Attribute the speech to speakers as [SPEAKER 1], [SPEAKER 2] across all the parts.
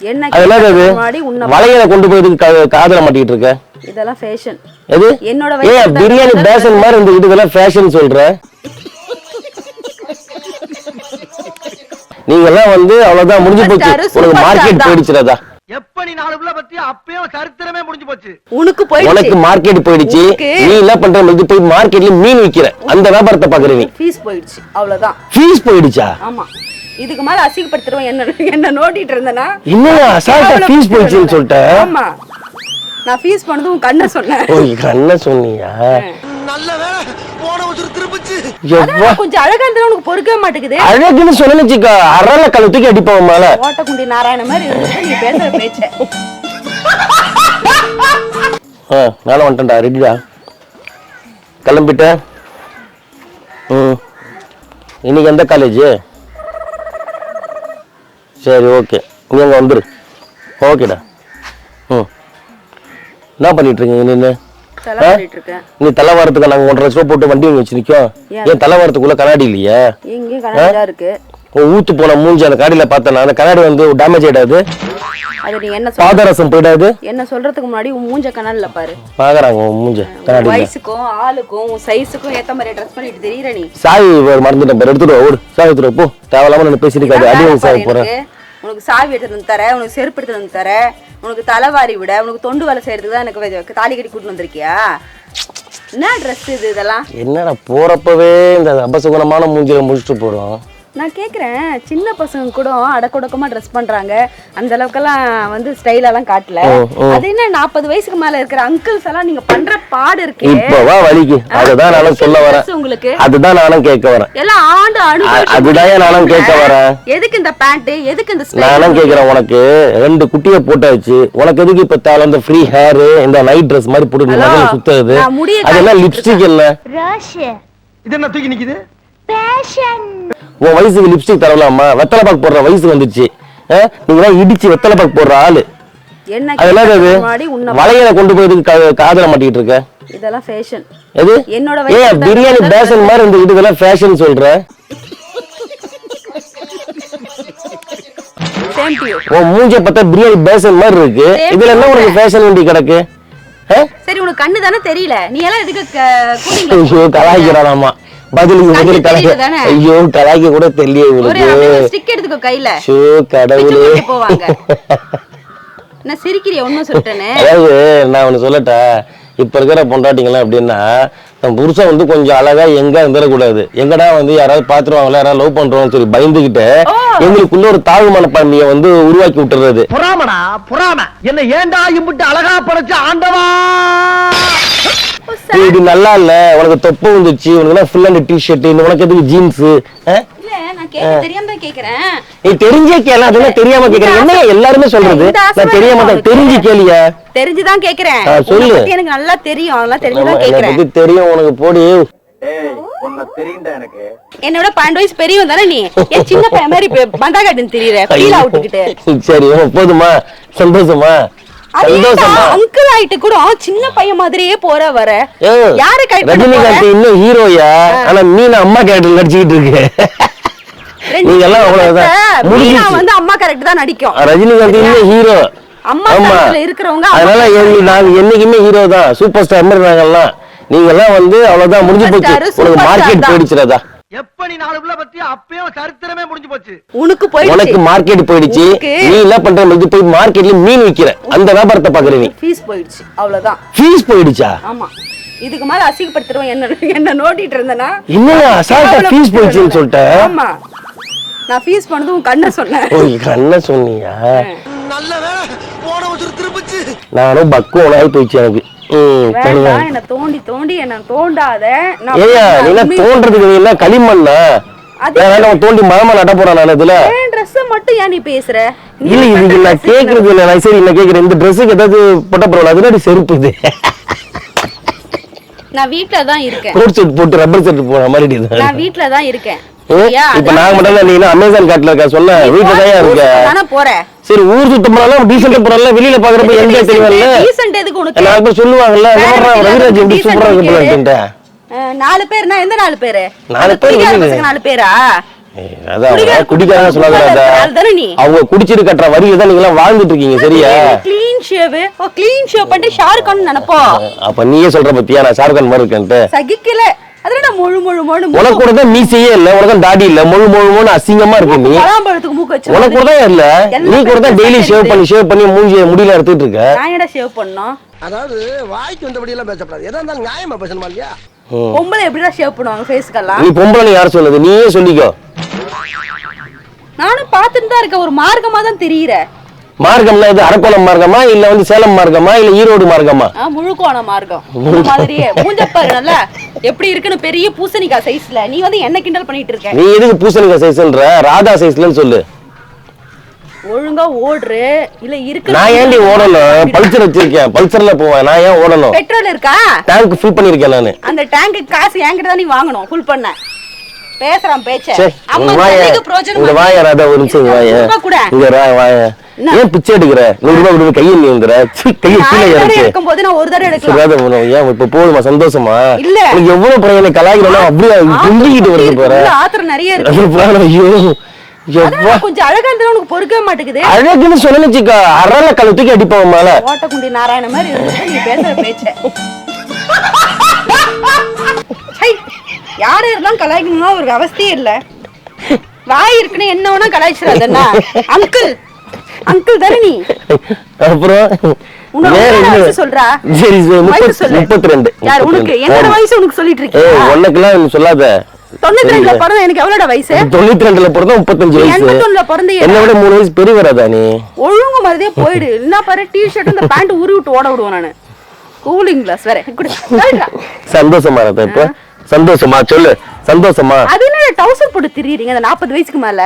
[SPEAKER 1] என்ன
[SPEAKER 2] அதெல்லாம் அது வளையல கொண்டு போய் காதல மாட்டிட்டு இருக்க.
[SPEAKER 1] இதெல்லாம் ஃபேஷன்.
[SPEAKER 2] எது
[SPEAKER 1] என்னோட
[SPEAKER 2] பிரியாணி பேஷன் மாதிரி இந்த இதெல்லாம் ஃபேஷன் சொல்ற. நீங்க எல்லாம் வந்து அவ்வளவுதான் முடிஞ்சு போச்சு. உனக்கு மார்க்கெட் போயிடுச்சுடா.
[SPEAKER 3] எப்ப நீ நாளுக்குள்ள பத்தி அப்பவே சரித்திரமே முடிஞ்சு போச்சு.
[SPEAKER 2] உனக்கு மார்க்கெட் போயிடுச்சு. நீ என்ன பண்ற வந்து போய் மார்க்கெட்ல மீன் விக்கிற அந்த வியாபாரத்தை பாக்குற. நீ
[SPEAKER 1] ஃபீஸ் போயிடுச்சு அவ்வளவுதான்.
[SPEAKER 2] ஃபீஸ் போயிடுச்சா?
[SPEAKER 1] ஆமா. இதுக்கு மேல அசிங்கப்படுத்துறவன் என்ன நோட்டிட்டு இருந்தனா
[SPEAKER 2] இன்னும் அசால்ட்டா ஃபீஸ் போயிடுச்சுன்னு சொல்லிட்ட.
[SPEAKER 1] ஆமா நான் ஃபீஸ் பண்ணது உன் கண்ண சொன்னேன்.
[SPEAKER 2] ஓ கண்ண சொன்னியா?
[SPEAKER 3] நல்ல வேளை போன வருஷம் திருப்பிச்சு.
[SPEAKER 1] கொஞ்சம் அழகா இருந்தா உனக்கு பொறுக்கவே மாட்டேங்குது.
[SPEAKER 2] அழகுன்னு சொன்னச்சுக்க அரல கழுத்துக்கு அடிப்போம் மேல.
[SPEAKER 1] ஓட்டக்குண்டி நாராயண மாதிரி இருக்கு நீ பேசுற பேச்ச.
[SPEAKER 2] மேல வந்துட்டா ரெடிடா. கிளம்பிட்ட. இன்னைக்கு எந்த காலேஜ்? சரி ஓகே நீ அங்க வந்துரு. ஓகேடா. என்ன பண்ணிட்டு இருக்கீங்க நின்னு? நீ தலைவாரத்துக்கு நாங்க 1.5 லட்சம் போட்டு வண்டி வாங்கி வச்சு நிக்கோம். ஏன் தலைவாரத்துக்குள்ள கண்ணாடி இல்லையா?
[SPEAKER 1] எங்க கண்ணாடி இருக்கு?
[SPEAKER 2] ஊத்து போன மூஞ்சி அந்த கண்ணாடியில பார்த்தேன். அந்த கண்ணாடி வந்து டேமேஜ் ஆயிடாது?
[SPEAKER 1] அது நீ என்ன
[SPEAKER 2] பாதரசம் போயிடாது? என்ன
[SPEAKER 1] சொல்றதுக்கு முன்னாடி உன் மூஞ்ச கண்ணாடில பாரு.
[SPEAKER 2] பாக்குறாங்க உன் மூஞ்ச கண்ணாடில.
[SPEAKER 1] வயசுக்கும் ஆளுக்கும் உன் சைஸ்க்கும் ஏத்த மாதிரி ட்ரெஸ் பண்ணிட்டு தெரியற நீ.
[SPEAKER 2] சாய் மறந்துட்டேன் பாரு. எடுத்துட்டு ஓடு. சாய் எடுத்துட்டு போ. தேவலாம நான் பேசிட்டு இருக்காது. அடி வாங்கி சாய் போறேன்.
[SPEAKER 1] உனக்கு சாவி எடுத்து வந்து தரேன். உனக்கு செருப்பு எடுத்து வந்து தரேன். உனக்கு தலைவாரி விட உனக்கு தொண்டு வேலை செய்யறதுக்கு தான் எனக்கு தாலி கட்டி கூட்டு வந்திருக்கியா? என்ன ட்ரெஸ் இது இதெல்லாம்?
[SPEAKER 2] என்னடா போறப்பவே இந்த அபசகுணமான மூஞ்சில முடிச்சுட்டு போறோம்.
[SPEAKER 1] நான் கேக்குறேன் சின்ன பசங்க கூட அடக்கொடக்கமா ட்ரெஸ் பண்றாங்க. அந்த அளவுக்கெல்லாம் வந்து ஸ்டைலெல்லாம் காட்டல. அது என்ன 40 வயசுக்கு மேல இருக்கிற அங்கிள்ஸ் எல்லாம் நீங்க பண்ற பாடு இருக்கு.
[SPEAKER 2] இப்பவா வலிக்கு. அதுதான் நானும் சொல்ல வரேன். உங்களுக்கு அதுதான் நானும் கேட்க வரேன்.
[SPEAKER 1] எல்லாம் ஆண்டு அனுபவம்.
[SPEAKER 2] அதுதான் நானும் கேட்க வரேன்.
[SPEAKER 1] எதுக்கு இந்த பேண்ட்? எதுக்கு இந்த ஸ்டைல்?
[SPEAKER 2] நானும் கேக்குறேன். உனக்கு 2 குட்டியை போட்டாச்சு. உனக்கு எதுக்கு இப்ப தேவை இந்த ஃப்ரீ ஹேர் இந்த நைட் ட்ரெஸ் மாதிரி போட்டு முதல்ல சுத்துறது? அதெல்லாம் லிப்ஸ்டிக் இல்ல.
[SPEAKER 3] ராஷ் இது என்ன தூக்கி நிக்குது?
[SPEAKER 1] ஃபேஷன்.
[SPEAKER 2] உன் வயசுக்கு லிப்ஸ்டிக் தரலாமா? வெத்தலை பாக்கு போடுற வயசு வந்துச்சு. நீங்க இடிச்சு வெத்தலை பாக்கு போடுற ஆளு.
[SPEAKER 1] என்ன
[SPEAKER 2] அதெல்லாம் அது வளையல கொண்டு போய் காதல மாட்டிட்டு இருக்க.
[SPEAKER 1] இதெல்லாம் ஃபேஷன்.
[SPEAKER 2] எது
[SPEAKER 1] என்னோட
[SPEAKER 2] பிரியாணி பேஷன் மாதிரி இந்த இதெல்லாம் ஃபேஷன் சொல்ற. உன் மூஞ்ச பார்த்தா பிரியாணி பேஷன் மாதிரி இருக்கு. இதுல என்ன உனக்கு ஃபேஷன் வேண்டி கிடக்கு?
[SPEAKER 1] சரி உனக்கு கண்ணு தானே தெரியல. நீ எல்லாம் எதுக்கு
[SPEAKER 2] கூட்டிங்க கலாய்க்கிறானாமா? பதிலுக்கு கலாய்க்க. ஐயோ கலாய்க்க கூட தெரியல உங்களுக்கு.
[SPEAKER 1] ஒரு ஸ்டிக் எடுத்துக்கோ கையில.
[SPEAKER 2] ஷோ கடவுளே
[SPEAKER 1] போவாங்க. நான் சிரிக்கிறியா ஒண்ணும் சொல்லிட்டேனே.
[SPEAKER 2] அதாவது நான் ஒன்னு சொல்லட்டா. இப்ப இருக்கிற பொண்டாட்டிங்கலாம் எப்படின்னா நம்ம புருஷன் வந்து கொஞ்சம் அழகா எங்க இருந்துடக்கூடாது. எங்கடா வந்து யாராவது பாத்துருவாங்களா யாராவது லவ் பண்றோம்னு சொல்லி பயந்துகிட்டு எங்களுக்குள்ள ஒரு தாழ்வு மனப்பான்மையை வந்து உருவாக்கி விட்டுறது.
[SPEAKER 3] புறாமடா புறாம என்ன ஏண்டா இம்புட்டு அழகா படைச்ச ஆண்டவா.
[SPEAKER 2] இது நல்லா இல்ல. உனக்கு தொப்பை வந்துச்சு. உனக்கு ஃபுல் அண்ட் டி-ஷர்ட். உனக்கு எதுக்கு ஜீன்ஸ்? நீ தெரிஞ்சே கேள. அதெல்லாம் தெரியாம கேக்குறேன். என்ன எல்லாருமே சொல்றது நான் தெரியாம தான். தெரிஞ்சு கேளியா?
[SPEAKER 1] தெரிஞ்சுதான் கேக்குறேன்.
[SPEAKER 2] சொல்லு.
[SPEAKER 1] எனக்கு நல்லா தெரியும். அதெல்லாம் தெரிஞ்சுதான் கேக்குறேன்.
[SPEAKER 2] எனக்கு தெரியும் உனக்கு போடி.
[SPEAKER 3] எனக்கு
[SPEAKER 1] என்னோட 12 வயசு பெரியவன் தானே நீ. ஏன் சின்ன பையன் மாதிரி பந்தா காட்டுன்னு தெரியற? ஃபீல் அவுட்கிட்டு.
[SPEAKER 2] சரி போதுமா? சந்தோஷமா?
[SPEAKER 1] அங்கிள் ஆயிட்டு கூட சின்ன பையன் மாதிரியே போற வர. யாரு
[SPEAKER 2] ரஜினிகாந்த் இன்னும் ஹீரோயா? ஆனா நீ அம்மா கேரக்டர் நடிச்சிட்டு இருக்கு. நீங்க எல்லாம் அவ்வளவுதான்.
[SPEAKER 1] வந்து அம்மா கேரக்டர் தான் நடிக்கும்.
[SPEAKER 2] ரஜினிகாந்த் இன்னும் ஹீரோ.
[SPEAKER 1] அம்மா கேரக்டர்ல இருக்கிறவங்க
[SPEAKER 2] அதனால நாங்க என்னைக்குமே ஹீரோ தான். சூப்பர் ஸ்டார் மாதிரி நாங்கெல்லாம். நீங்க எல்லாம் வந்து அவ்வளவுதான் முடிஞ்சு போச்சு. உனக்கு மார்க்கெட் போயிடுச்சுடா.
[SPEAKER 3] எப்ப நீ நாளுக்குள்ள பத்தி அப்பவே சரித்திரமே முடிஞ்சு போச்சு.
[SPEAKER 2] உனக்கு மார்க்கெட் போயிடுச்சு. நீ என்ன பண்ற வந்து போய் மார்க்கெட்ல மீன் விக்கிற அந்த வியாபாரத்தை பாக்குற. நீ
[SPEAKER 1] ஃபீஸ் போயிடுச்சு அவ்வளவுதான்.
[SPEAKER 2] ஃபீஸ் போயிடுச்சா?
[SPEAKER 1] ஆமா. இதுக்கு மேல அசிங்கப்படுத்துறவன் என்ன நோட்டிட்டு இருந்தனா?
[SPEAKER 2] இன்னும் அசால்ட்டா ஃபீஸ் போயிடுச்சுன்னு சொல்லிட்ட.
[SPEAKER 1] ஆமா நான் ஃபீஸ் பண்ணது உன் கண்ண சொன்னேன்.
[SPEAKER 2] ஓ கண்ண சொன்னியா?
[SPEAKER 3] நல்ல வேளை போன வருஷம் திருப்பிச்சு.
[SPEAKER 2] நானும் பக்குவனாய் போயிடுச்சு எனக்கு.
[SPEAKER 1] என்ன தோண்டி தோண்டி என்ன தோண்டாத.
[SPEAKER 2] ஏயா நீ தோன்றதுக்கு என்ன களிமண்ணா? நான் தோண்டி மரமா நட்ட போறேன். நான் இதுல
[SPEAKER 1] Dress மட்டும் ஏன் நீ பேசுற?
[SPEAKER 2] இல்ல இது நான் கேக்குறது இல்ல. நான் சரி நான் கேக்குறேன். இந்த Dressக்கு ஏதாவது போட்ட போறல அதுல செருப்பு இது.
[SPEAKER 1] நான் வீட்ல தான் இருக்கேன்.
[SPEAKER 2] கோட் செட் போட்டு ரப்பர் செட் போற மாதிரி இது.
[SPEAKER 1] நான் வீட்ல தான் இருக்கேன்.
[SPEAKER 2] இப்ப நான் மட்டும் இல்ல. நீ அமேசான் கார்ட்ல இருக்க சொன்ன வீட்ல தான் இருக்க.
[SPEAKER 1] நானே போறேன்.
[SPEAKER 2] சரி ஊர் சுத்த போறலாம் டீசன்ட்டா போறலாம். வெளியில பாக்குறப்ப எங்க தெரியல.
[SPEAKER 1] டீசன்ட் எதுக்கு உனக்கு?
[SPEAKER 2] நான் இப்ப சொல்லுவாங்கல்ல ரவிராஜ் எப்படி சூப்பரா இருக்கு போலன்ட்டு.
[SPEAKER 1] 4 பேர்னா எந்த 4 பேரு?
[SPEAKER 2] 4 பேர்
[SPEAKER 1] 4 பேரா?
[SPEAKER 2] அதான் குடிக்காரங்க சொல்லாத.
[SPEAKER 1] தானே நீ
[SPEAKER 2] அவங்க குடிச்சிட்டு கட்டுற வரியில தான் நீங்க எல்லாம் வாழ்ந்துட்டு இருக்கீங்க. சரியா?
[SPEAKER 1] க்ளீன் ஷேவ் க்ளீன் ஷேவ் பண்ணிட்டு ஷாருக் கான் நினைப்போ.
[SPEAKER 2] அப்ப நீயே சொல்ற பத்தியா நான் ஷாருக் கான் மாதிரி இருக்கேன்ட்டு.
[SPEAKER 1] சகிக்கல. அதனால முழு
[SPEAKER 2] உனக்கு கூட தான் மீசையே இல்ல, உனக்கு தான் தாடி இல்ல, முழு அசிங்கமா இருக்கு நீ.
[SPEAKER 1] பழம்பழத்துக்கு மூக்கு வச்சு
[SPEAKER 2] உனக்கு கூட தான் இல்ல, நீ கூட தான் டெய்லி ஷேவ் பண்ணி மூஞ்சிய முடியல எடுத்துட்டு இருக்க.
[SPEAKER 1] நான் ஏன்டா ஷேவ் பண்ணோம்?
[SPEAKER 3] அதாவது வாய்க்கு வந்தபடி எல்லாம் பேசப்படாது. எதா இருந்தாலும் நியாயமா பேசணுமா இல்லையா?
[SPEAKER 1] பொம்பளை எப்படிடா ஷேவ் பண்ணுவாங்க ஃபேஸ்க்கெல்லாம்?
[SPEAKER 2] நீ பொம்பளை யார் சொல்லுது? நீயே சொல்லிக்கோ.
[SPEAKER 1] நானும் பார்த்துட்டு தான் இருக்க, ஒரு மார்க்கமா தான் தெரியுற.
[SPEAKER 2] மார்க்கம்னா இது அரக்கோணம் மார்க்கமா இல்ல வந்து சேலம் மார்க்கமா இல்ல ஈரோடு மார்க்கமா?
[SPEAKER 1] முழுக்கோண மார்க்கம் மாதிரியே மூஞ்ச பாரு நல்லா எப்படி இருக்குன்னு, பெரிய பூசணிக்காய் சைஸ்ல. நீ வந்து என்ன கிண்டல் பண்ணிட்டு இருக்க?
[SPEAKER 2] நீ எதுக்கு பூசணிக்காய் சைஸ்ன்ற? ராதா சைஸ்லன்னு சொல்லு.
[SPEAKER 1] ஒழுங்கா ஓடுற இல்ல இருக்கு.
[SPEAKER 2] நான் ஏன்டி ஓடணும்? பல்சர் வச்சிருக்கேன், பல்சர்ல போவேன். நான் ஏன் ஓடணும்?
[SPEAKER 1] பெட்ரோல் இருக்கா?
[SPEAKER 2] டேங்க் ஃபில் பண்ணிருக்கேன் நானு.
[SPEAKER 1] அந்த டேங்க்கு காசு என்கிட்ட தான் நீ வாங்கணும் ஃபுல் பண்ண. பேசுறான் பேச்ச.
[SPEAKER 2] இங்க வாயா ராதா, ஒரு நிமிஷம் வாயா. இங்க வாயா. ஏன் பிச்சை எடுக்கிற? 100 ரூபாய் கொடுத்து கையை நீந்துற. கையை கீழே இறக்கு.
[SPEAKER 1] இருக்கும்போது நான் ஒரு தடவை எடுக்கலாம்.
[SPEAKER 2] ஏன் இப்ப போதுமா? சந்தோஷமா?
[SPEAKER 1] இல்ல
[SPEAKER 2] உனக்கு எவ்வளவு பையனை கலாய்க்கிறோம் அப்படியே கும்பிக்கிட்டு வருது பாரு.
[SPEAKER 1] ஆத்திரம் நிறைய இருக்கு.
[SPEAKER 2] ஐயோ
[SPEAKER 1] கொஞ்சம் அழகா இருந்தா உனக்கு பொறுக்கவே மாட்டேங்குது.
[SPEAKER 2] அழகுன்னு சொன்னச்சுக்கா அரள கழுத்துக்கு அடிப்போம் மேல.
[SPEAKER 1] ஓட்டக்குண்டி நாராயண மாதிரி இருக்கு நீ பேசுற பேச்ச. யாரு இருந்தாலும் கலாய்க்கணும்னா ஒரு அவஸ்தையே இல்ல. வாய் இருக்குன்னு என்ன வேணா கலாய்ச்சிடாதன்னா. அங்கிள் தானே நீ?
[SPEAKER 2] அப்புறம்
[SPEAKER 1] சொல்றா.
[SPEAKER 2] சரி 32.
[SPEAKER 1] யார் உனக்கு? என்னோட வயசு உனக்கு சொல்லிட்டு இருக்கீங்க?
[SPEAKER 2] உனக்கெல்லாம் சொல்லாத.
[SPEAKER 1] 92ல பிறந்த எனக்கு எவ்வளவுடா வயசு?
[SPEAKER 2] 92ல பிறந்த 35 வயசு.
[SPEAKER 1] 89ல பிறந்த
[SPEAKER 2] என்ன விட 3 வயசு பெரியவராதா நீ?
[SPEAKER 1] ஒழுங்கு மாதிரியே போயிடு. என்ன பாரு டி-ஷர்ட் இந்த பேண்ட் உருவி விட்டு ஓட விடுவேன் நானு. கூலிங் கிளாஸ் வேற.
[SPEAKER 2] சந்தோஷமா இருக்கா இப்ப? சந்தோஷமா சொல்லு. சந்தோஷமா? அது
[SPEAKER 1] என்ன டவுசர் போட்டு திரிறீங்க அந்த 40 வயசுக்கு மேல?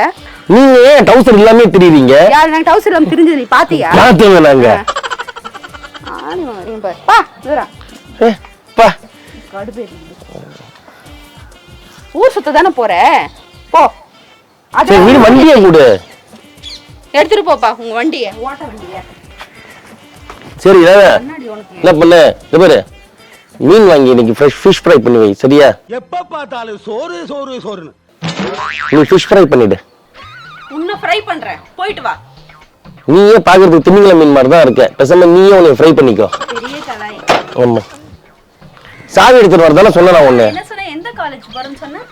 [SPEAKER 2] நீங்க ஏன் டவுசர் இல்லாம திரிறீங்க?
[SPEAKER 1] யார் நான் டவுசர் இல்லாம திரிஞ்சது நீ பாத்தியா?
[SPEAKER 2] பாத்துங்க நாங்க.
[SPEAKER 1] ஆனி வரேன் பாரு. பா இதரா.
[SPEAKER 2] பா.
[SPEAKER 1] கடுபே. ஊர் சுத்த தானே போற? போ.
[SPEAKER 2] சரி நீ வண்டியை கொடு.
[SPEAKER 1] எடுத்துட்டு போப்பா உங்க வண்டியை. ஓட்ட வண்டியை.
[SPEAKER 2] சரி என்ன பண்ணு? இது பாரு. மீன் வாங்கி இன்னைக்கு ஃபிஷ் ஃப்ரை பண்ணி வை. சரியா?
[SPEAKER 3] எப்ப பார்த்தாலும் சோறுன்னு.
[SPEAKER 2] நீ ஃபிஷ் ஃப்ரை பண்ணிடு.
[SPEAKER 1] உன்னை ஃப்ரை பண்றேன். போயிட்டு வா.
[SPEAKER 2] நீயே பாக்குறதுக்கு திமிங்கல மீன் மாதிரி தான் இருக்க. பேசாம நீயே உன்னை ஃப்ரை பண்ணிக்கோ.
[SPEAKER 1] பெரிய கலாய்.
[SPEAKER 2] ஆமா. சாவி எடுத்துட்டு வரதானே சொன்னேன் நான் உன்னை.
[SPEAKER 1] என்ன சொன்ன? எந்த காலேஜ் போறேன்னு சொன்ன?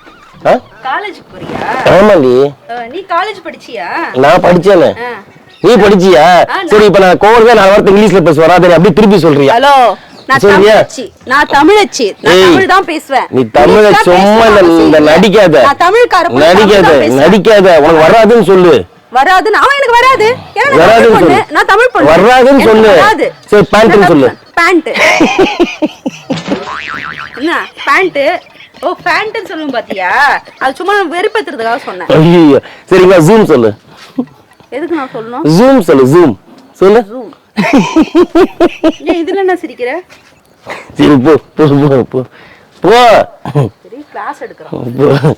[SPEAKER 1] காலேஜ் போறியா?
[SPEAKER 2] ஆமாண்டி.
[SPEAKER 1] நீ காலேஜ் படிச்சியா?
[SPEAKER 2] நான் படிச்சேனே. நீ படிச்சியா? சரி இப்ப நான் கோவர்வே 4 வார்த்தை இங்கிலீஷ்ல பேச வராதே அப்படியே திருப்பி சொல்றியா?
[SPEAKER 1] ஹலோ நான் தமிழச்சி. நான் தமிழ் தான் பேசுவேன்.
[SPEAKER 2] நீ தமிழ சும்மா இந்த நடிக்காத.
[SPEAKER 1] நான் தமிழ்கார
[SPEAKER 2] நடிக்காத. உனக்கு வராதுன்னு சொல்லு.
[SPEAKER 1] வராது. நான் எனக்கு வராது. நான் தமிழ் பொண்ணு.
[SPEAKER 2] வராதுன்னு சொல்லு. சரி பேண்ட் சொல்லு.
[SPEAKER 1] பேண்ட். என்ன பேண்ட்? ஓ பேண்ட்னு சொல்லுங்க பாத்தியா? அது சும்மா வெறுப்பேத்துறதுக்காக சொன்னேன்.
[SPEAKER 2] ஐயோ சரிங்க ஜூம் சொல்லு.
[SPEAKER 1] எதுக்கு நான் சொல்லணும்?
[SPEAKER 2] ஜூம் சொல்லு. ஜூம் சொல்லு.
[SPEAKER 1] ஜூம். ஏய் இதுல என்ன சிரிக்கிற?
[SPEAKER 2] சரி போ போ போ போ. சரி
[SPEAKER 1] கிளாஸ் எடுக்கறோம்.